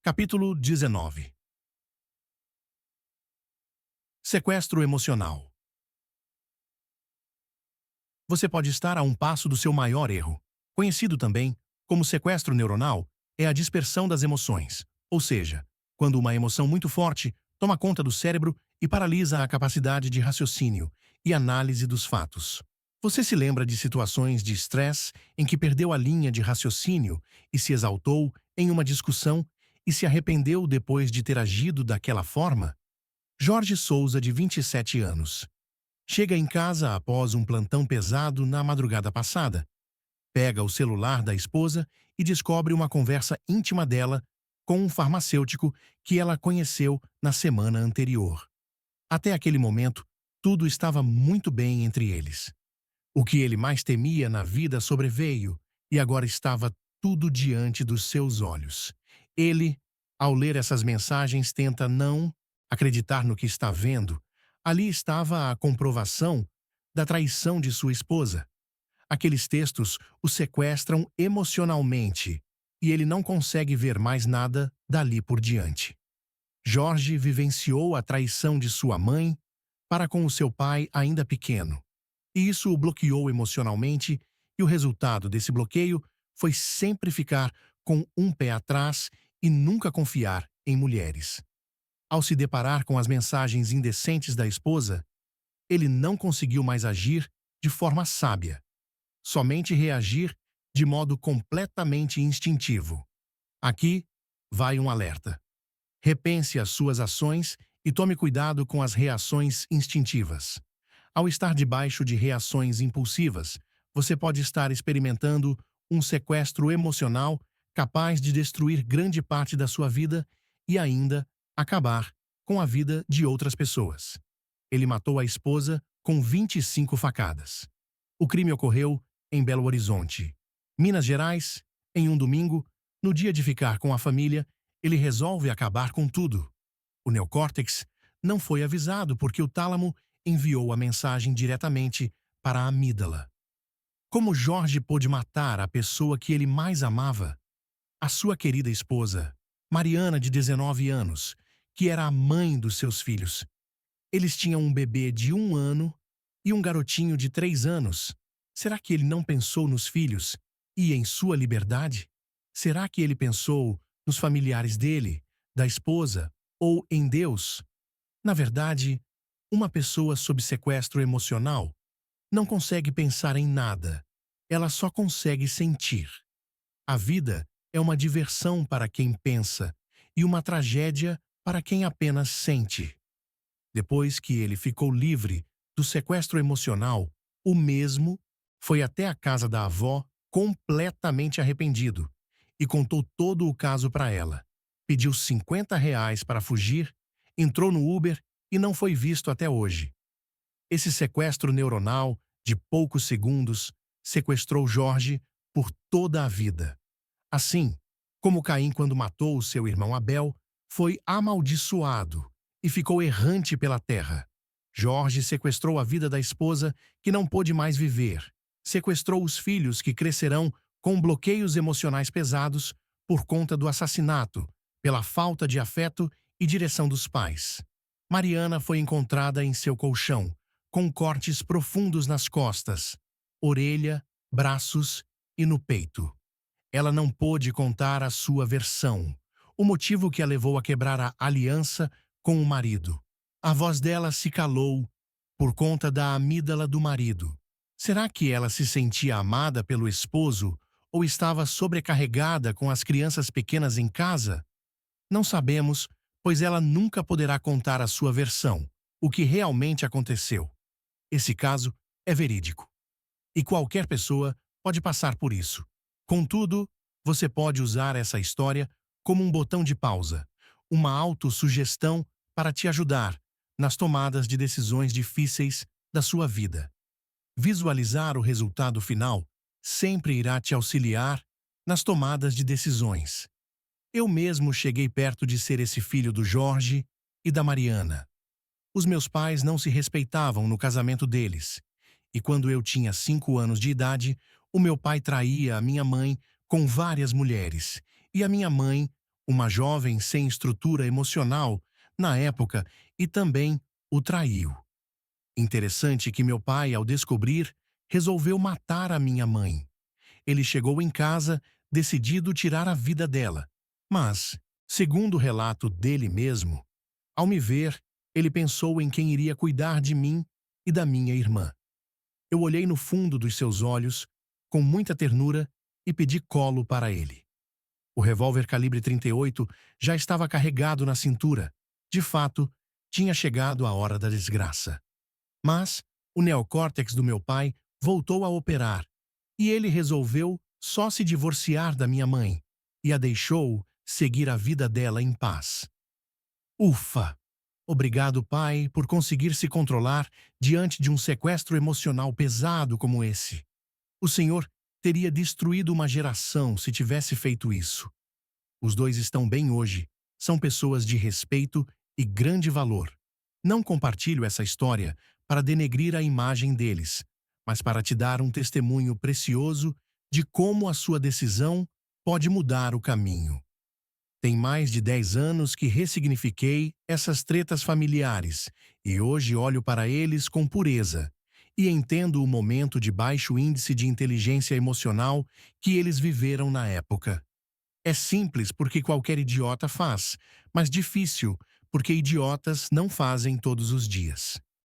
Capítulo 19. Sequestro emocional. Você pode estar a um passo do seu maior erro. Conhecido também como sequestro neuronal, é a dispersão das emoções, ou seja, quando uma emoção muito forte toma conta do cérebro e paralisa a capacidade de raciocínio e análise dos fatos. Você se lembra de situações de estresse em que perdeu a linha de raciocínio e se exaltou em uma discussão e se arrependeu depois de ter agido daquela forma? Jorge Souza, de 27 anos. Chega em casa após um plantão pesado na madrugada passada. Pega o celular da esposa e descobre uma conversa íntima dela com um farmacêutico que ela conheceu na semana anterior. Até aquele momento, tudo estava muito bem entre eles. O que ele mais temia na vida sobreveio e agora estava tudo diante dos seus olhos. Ele, ao ler essas mensagens, tenta não acreditar no que está vendo. Ali estava a comprovação da traição de sua esposa. Aqueles textos o sequestram emocionalmente e ele não consegue ver mais nada dali por diante. Jorge vivenciou a traição de sua mãe para com o seu pai ainda pequeno. E isso o bloqueou emocionalmente, e o resultado desse bloqueio foi sempre ficar com um pé atrás e nunca confiar em mulheres. Ao se deparar com as mensagens indecentes da esposa, ele não conseguiu mais agir de forma sábia, somente reagir de modo completamente instintivo. Aqui vai um alerta. Repense as suas ações e tome cuidado com as reações instintivas. Ao estar debaixo de reações impulsivas, você pode estar experimentando um sequestro emocional capaz de destruir grande parte da sua vida e ainda acabar com a vida de outras pessoas. Ele matou a esposa com 25 facadas. O crime ocorreu em Belo Horizonte, Minas Gerais, em um domingo. No dia de ficar com a família, ele resolve acabar com tudo. O neocórtex não foi avisado porque o tálamo enviou a mensagem diretamente para a amígdala. Como Jorge pôde matar a pessoa que ele mais amava? A sua querida esposa, Mariana, de 19 anos, que era a mãe dos seus filhos. Eles tinham um bebê de 1 ano e um garotinho de 3 anos. Será que ele não pensou nos filhos e em sua liberdade? Será que ele pensou nos familiares dele, da esposa ou em Deus? Na verdade, uma pessoa sob sequestro emocional não consegue pensar em nada. Ela só consegue sentir. A vida é uma diversão para quem pensa e uma tragédia para quem apenas sente. Depois que ele ficou livre do sequestro emocional, o mesmo foi até a casa da avó completamente arrependido e contou todo o caso para ela. Pediu R$ 50 para fugir, entrou no Uber e não foi visto até hoje. Esse sequestro neuronal de poucos segundos sequestrou Jorge por toda a vida. Assim, como Caim, quando matou o seu irmão Abel, foi amaldiçoado e ficou errante pela terra. Jorge sequestrou a vida da esposa, que não pôde mais viver. Sequestrou os filhos, que crescerão com bloqueios emocionais pesados por conta do assassinato, pela falta de afeto e direção dos pais. Mariana foi encontrada em seu colchão, com cortes profundos nas costas, orelha, braços e no peito. Ela não pôde contar a sua versão, o motivo que a levou a quebrar a aliança com o marido. A voz dela se calou por conta da amígdala do marido. Será que ela se sentia amada pelo esposo ou estava sobrecarregada com as crianças pequenas em casa? Não sabemos, pois ela nunca poderá contar a sua versão, o que realmente aconteceu. Esse caso é verídico. E qualquer pessoa pode passar por isso. Contudo, você pode usar essa história como um botão de pausa, uma autossugestão para te ajudar nas tomadas de decisões difíceis da sua vida. Visualizar o resultado final sempre irá te auxiliar nas tomadas de decisões. Eu mesmo cheguei perto de ser esse filho do Jorge e da Mariana. Os meus pais não se respeitavam no casamento deles, e quando eu tinha 5 anos de idade, o meu pai traía a minha mãe com várias mulheres, e a minha mãe uma jovem sem estrutura emocional na época e também o traiu. Interessante que meu pai, ao descobrir, resolveu matar a minha mãe. Ele chegou em casa decidido tirar a vida dela. Mas, segundo o relato dele mesmo, ao me ver, ele pensou em quem iria cuidar de mim e da minha irmã. Eu olhei no fundo dos seus olhos, com muita ternura, e pedi colo para ele. O revólver calibre 38 já estava carregado na cintura. De fato, tinha chegado a hora da desgraça. Mas o neocórtex do meu pai voltou a operar, e ele resolveu só se divorciar da minha mãe e a deixou seguir a vida dela em paz. Ufa! Obrigado, pai, por conseguir se controlar diante de um sequestro emocional pesado como esse. O senhor teria destruído uma geração se tivesse feito isso. Os dois estão bem hoje, são pessoas de respeito e grande valor. Não compartilho essa história para denegrir a imagem deles, mas para te dar um testemunho precioso de como a sua decisão pode mudar o caminho. Tem mais de 10 anos que ressignifiquei essas tretas familiares e hoje olho para eles com pureza e entendo o momento de baixo índice de inteligência emocional que eles viveram na época. É simples porque qualquer idiota faz, mas difícil porque idiotas não fazem todos os dias.